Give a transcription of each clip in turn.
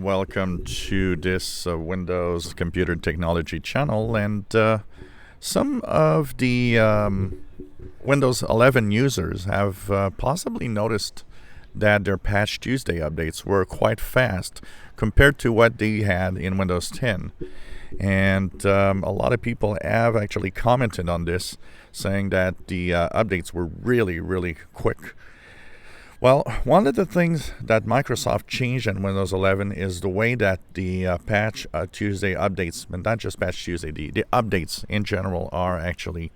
welcome to this Windows Computer Technology channel. And some of the Windows 11 users have possibly noticed that their Patch Tuesday updates were quite fast compared to what they had in Windows 10. And a lot of people have actually commented on this, saying that the updates were really quick. Well, one of the things that Microsoft changed in Windows 11 is the way that the Patch Tuesday updates, and not just Patch Tuesday, the updates in general are actually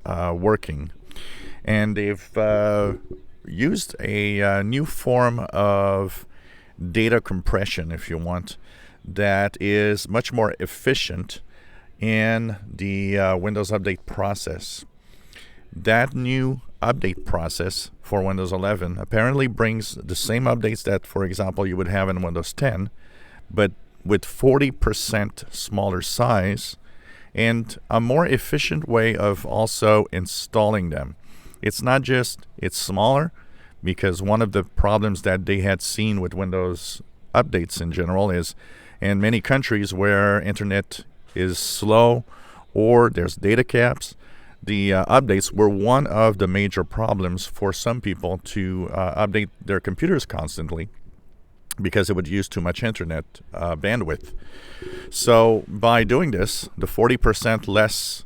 working. And they've used a new form of data compression, if you want, that is much more efficient in the Windows Update process. That new update process for Windows 11 apparently brings the same updates that, for example, you would have in Windows 10, but with 40% smaller size and a more efficient way of also installing them. It's not just it's smaller, because one of the problems that they had seen with Windows updates in general is in many countries where internet is slow or there's data caps, the updates were one of the major problems for some people to update their computers constantly, because it would use too much internet bandwidth. So by doing this, the 40% less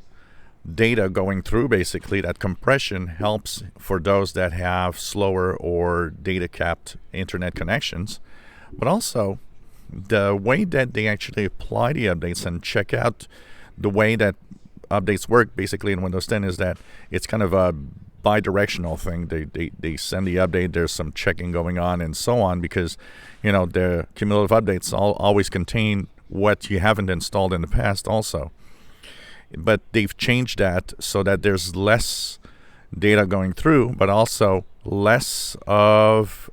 data going through, basically, that compression helps for those that have slower or data capped internet connections. But also, the way that they actually apply the updates and check out the way that updates work basically in Windows 10 is that it's kind of a bi-directional thing. They send the update, there's some checking going on and so on, because the cumulative updates always contain what you haven't installed in the past also. But they've changed that so that there's less data going through, but also less of,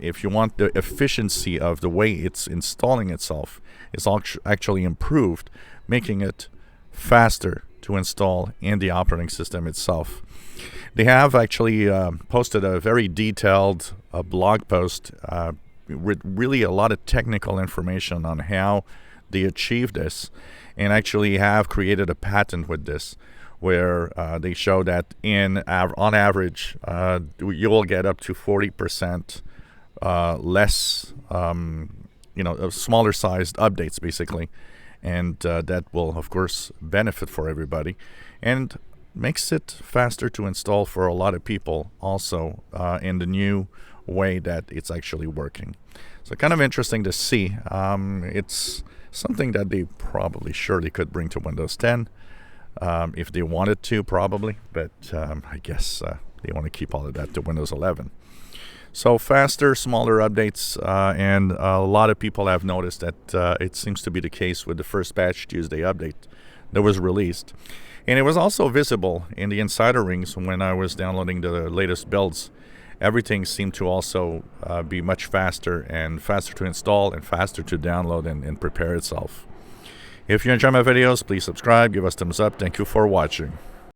if you want, the efficiency of the way it's installing itself is actually improved, making it faster to install in the operating system itself. They have actually posted a very detailed blog post with really a lot of technical information on how they achieved this, and actually have created a patent with this, where they show that on average you will get up to 40% less, smaller sized updates basically. And that will, of course, benefit for everybody, and makes it faster to install for a lot of people also in the new way that it's actually working. So kind of interesting to see. It's something that they probably surely could bring to Windows 10 if they wanted to, probably. But I guess they want to keep all of that to Windows 11. So faster, smaller updates, and a lot of people have noticed that it seems to be the case with the first Patch Tuesday update that was released. And it was also visible in the insider rings when I was downloading the latest builds. Everything seemed to also be much faster and faster to install and faster to download and prepare itself. If you enjoy my videos, please subscribe, give us thumbs up. Thank you for watching.